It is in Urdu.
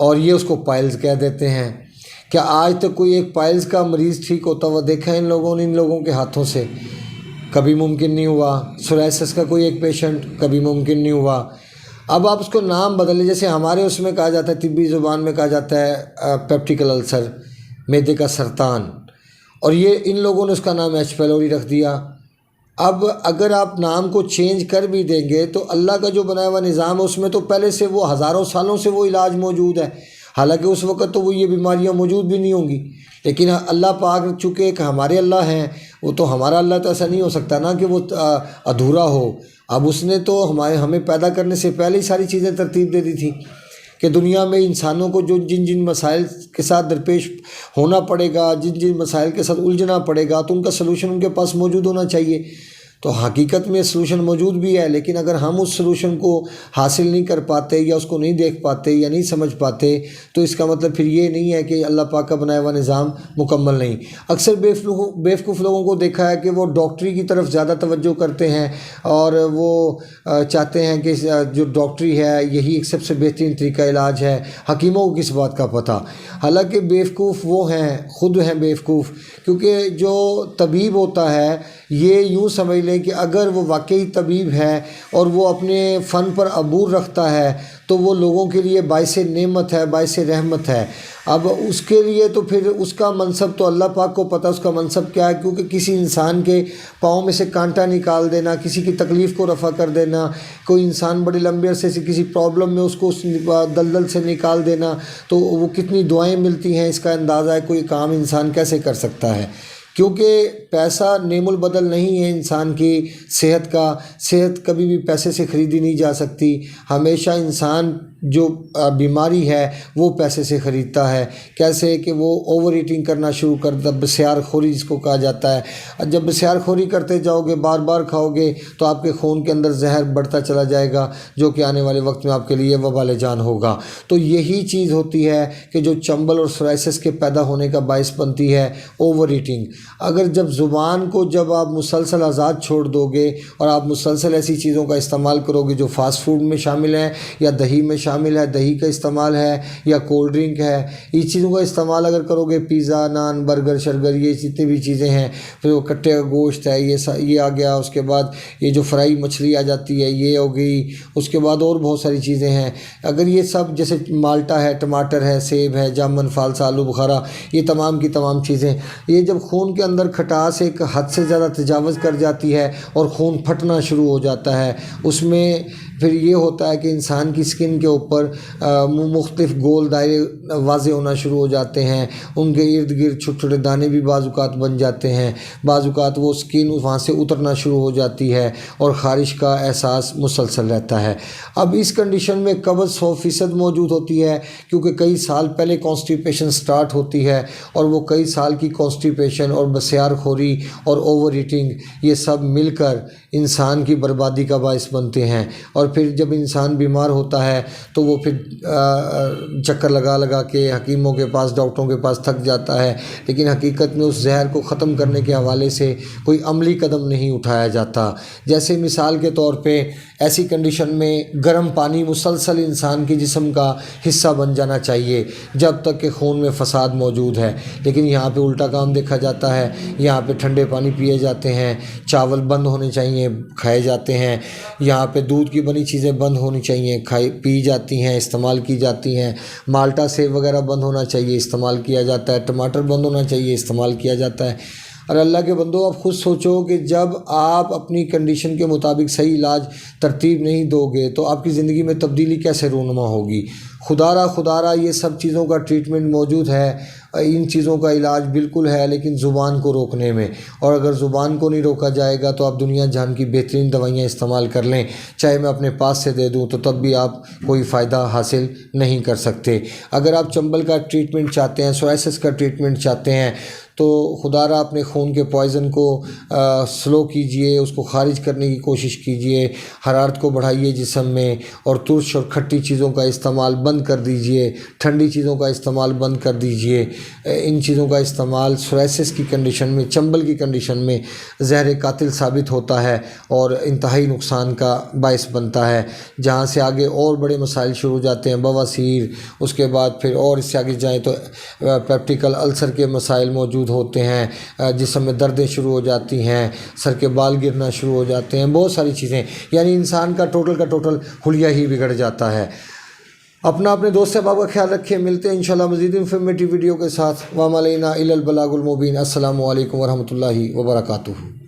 اور یہ اس کو پائلز کہہ دیتے ہیں۔ کیا آج تک کوئی ایک پائلز کا مریض ٹھیک ہوتا ہوا دیکھا ہے ان لوگوں کے ہاتھوں سے؟ کبھی ممکن نہیں ہوا۔ سوریاسس کا کوئی ایک پیشنٹ، کبھی ممکن نہیں ہوا۔ اب آپ اس کو نام بدلیں، جیسے ہمارے اس میں کہا جاتا ہے، طبی زبان میں کہا جاتا ہے پیپٹیکل السر، معدے کا سرطان، اور یہ ان لوگوں نے اس کا نام ایچ پیلوری رکھ دیا۔ اب اگر آپ نام کو چینج کر بھی دیں گے تو اللہ کا جو بنایا ہوا نظام ہے اس میں تو پہلے سے وہ ہزاروں سالوں سے وہ علاج موجود ہے، حالانکہ اس وقت تو وہ یہ بیماریاں موجود بھی نہیں ہوں گی، لیکن اللہ پاک چونکہ ایک ہمارے اللہ ہیں، وہ تو ہمارا اللہ تو ایسا نہیں ہو سکتا نا کہ وہ ادھورا ہو۔ اب اس نے تو ہمیں پیدا کرنے سے پہلے ہی ساری چیزیں ترتیب دے دی تھی کہ دنیا میں انسانوں کو جن مسائل کے ساتھ درپیش ہونا پڑے گا، جن مسائل کے ساتھ الجھنا پڑے گا، تو ان کا سلوشن ان کے پاس موجود ہونا چاہیے۔ تو حقیقت میں سلوشن موجود بھی ہے، لیکن اگر ہم اس سلوشن کو حاصل نہیں کر پاتے یا اس کو نہیں دیکھ پاتے یا نہیں سمجھ پاتے تو اس کا مطلب پھر یہ نہیں ہے کہ اللہ پاک کا بنایا ہوا نظام مکمل نہیں۔ اکثر بیوقوف لوگوں کو دیکھا ہے کہ وہ ڈاکٹری کی طرف زیادہ توجہ کرتے ہیں اور وہ چاہتے ہیں کہ جو ڈاکٹری ہے یہی ایک سب سے بہترین طریقہ علاج ہے، حکیموں کو کس بات کا پتہ۔ حالانکہ بیوقوف وہ ہیں، خود ہیں بیوقوف، کیونکہ جو طبیب ہوتا ہے یہ یوں سمجھ لیں کہ اگر وہ واقعی طبیب ہے اور وہ اپنے فن پر عبور رکھتا ہے تو وہ لوگوں کے لیے باعث نعمت ہے، باعث رحمت ہے۔ اب اس کے لیے تو پھر اس کا منصب تو اللہ پاک کو پتہ اس کا منصب کیا ہے، کیونکہ کسی انسان کے پاؤں میں سے کانٹا نکال دینا، کسی کی تکلیف کو رفع کر دینا، کوئی انسان بڑے لمبے عرصے سے کسی پرابلم میں اس کو اس دلدل سے نکال دینا، تو وہ کتنی دعائیں ملتی ہیں اس کا اندازہ ہے کوئی عام انسان کیسے کر سکتا ہے۔ کیونکہ پیسہ نعم البدل نہیں ہے انسان کی صحت کا، صحت کبھی بھی پیسے سے خریدی نہیں جا سکتی۔ ہمیشہ انسان جو بیماری ہے وہ پیسے سے خریدتا ہے۔ کیسے کہ وہ اوور ایٹنگ کرنا شروع کر دے، بسیار خوری جس کو کہا جاتا ہے۔ جب بسیار خوری کرتے جاؤ گے، بار بار کھاؤ گے تو آپ کے خون کے اندر زہر بڑھتا چلا جائے گا، جو کہ آنے والے وقت میں آپ کے لیے وبال جان ہوگا۔ تو یہی چیز ہوتی ہے کہ جو چنبل اور سورائسس کے پیدا ہونے کا باعث بنتی ہے، اوور ایٹنگ۔ اگر زبان کو جب آپ مسلسل آزاد چھوڑ دو گے اور آپ مسلسل ایسی چیزوں کا استعمال کرو گے جو فاسٹ فوڈ میں شامل ہیں یا دہی میں شامل ہے، دہی کا استعمال ہے یا کولڈ ڈرنک ہے، اس چیزوں کا استعمال اگر کرو گے، پیزا، نان، برگر، شرگر، یہ جتنی بھی چیزیں ہیں، پھر وہ کٹے کا گوشت ہے، یہ آ گیا، اس کے بعد یہ جو فرائی مچھلی آ جاتی ہے یہ ہو گئی، اس کے بعد اور بہت ساری چیزیں ہیں۔ اگر یہ سب جیسے مالٹا ہے، ٹماٹر ہے، سیب ہے، جامن، فالسا، آلو بخارا، یہ تمام کی تمام چیزیں، یہ جب خون کے اندر کھٹاس ایک حد سے زیادہ تجاوز کر جاتی ہے اور خون پھٹنا شروع ہو جاتا ہے، اس میں پھر یہ ہوتا ہے کہ انسان کی سکن کے اوپر مختلف گول دائرے واضح ہونا شروع ہو جاتے ہیں، ان کے ارد گرد چھوٹے چھوٹے دانے بھی بعض اوقات بن جاتے ہیں، بعض اوقات وہ سکن وہاں سے اترنا شروع ہو جاتی ہے اور خارش کا احساس مسلسل رہتا ہے۔ اب اس کنڈیشن میں قبض 100% موجود ہوتی ہے، کیونکہ کئی سال پہلے کانسٹیپیشن سٹارٹ ہوتی ہے اور وہ کئی سال کی کانسٹیپیشن اور بسیار خوری اور اوور ایٹنگ یہ سب مل کر انسان کی بربادی کا باعث بنتے ہیں۔ اور پھر جب انسان بیمار ہوتا ہے تو وہ پھر چکر لگا لگا کے حکیموں کے پاس، ڈاکٹروں کے پاس تھک جاتا ہے، لیکن حقیقت میں اس زہر کو ختم کرنے کے حوالے سے کوئی عملی قدم نہیں اٹھایا جاتا۔ جیسے مثال کے طور پہ ایسی کنڈیشن میں گرم پانی مسلسل انسان کے جسم کا حصہ بن جانا چاہیے جب تک کہ خون میں فساد موجود ہے، لیکن یہاں پہ الٹا کام دیکھا جاتا ہے۔ یہاں پہ ٹھنڈے پانی پیے جاتے ہیں، چاول بند ہونے چاہیے، کھائے جاتے ہیں، یہاں پہ دودھ کی بنی چیزیں بند ہونی چاہیے، پی جاتی ہیں، استعمال کی جاتی ہیں، مالٹا سیب وغیرہ بند ہونا چاہیے، استعمال کیا جاتا ہے، ٹماٹر بند ہونا چاہیے، استعمال کیا جاتا ہے۔ اور اللہ کے بندو آپ خود سوچو کہ جب آپ اپنی کنڈیشن کے مطابق صحیح علاج ترتیب نہیں دو گے تو آپ کی زندگی میں تبدیلی کیسے رونما ہوگی؟ خدا را یہ سب چیزوں کا ٹریٹمنٹ موجود ہے، ان چیزوں کا علاج بالکل ہے، لیکن زبان کو روکنے میں، اور اگر زبان کو نہیں روکا جائے گا تو آپ دنیا جہان کی بہترین دوائیاں استعمال کر لیں، چاہے میں اپنے پاس سے دے دوں تو تب بھی آپ کوئی فائدہ حاصل نہیں کر سکتے۔ اگر آپ چنبل کا ٹریٹمنٹ چاہتے ہیں، سورائسس کا ٹریٹمنٹ چاہتے ہیں تو خدا را اپنے خون کے پوائزن کو سلو کیجئے، اس کو خارج کرنے کی کوشش کیجئے، حرارت کو بڑھائیے جسم میں، اور ترش اور کھٹی چیزوں کا استعمال بند بند کر دیجئے، ٹھنڈی چیزوں کا استعمال بند کر دیجئے۔ ان چیزوں کا استعمال سورائسس کی کنڈیشن میں، چنبل کی کنڈیشن میں زہر قاتل ثابت ہوتا ہے اور انتہائی نقصان کا باعث بنتا ہے، جہاں سے آگے اور بڑے مسائل شروع ہو جاتے ہیں، بواسیر، اس کے بعد پھر اور اس سے آگے جائیں تو پیپٹیکل السر کے مسائل موجود ہوتے ہیں، جسم میں دردیں شروع ہو جاتی ہیں، سر کے بال گرنا شروع ہو جاتے ہیں، بہت ساری چیزیں، یعنی انسان کا ٹوٹل حلیہ ہی بگڑ جاتا ہے۔ اپنے دوست احباب کا خیال رکھیں، ملتے ہیں انشاءاللہ مزید انفارمیٹیو ویڈیو کے ساتھ۔ وما علینا الا البلاغ المبین۔ السلام علیکم ورحمۃ اللہ وبرکاتہ۔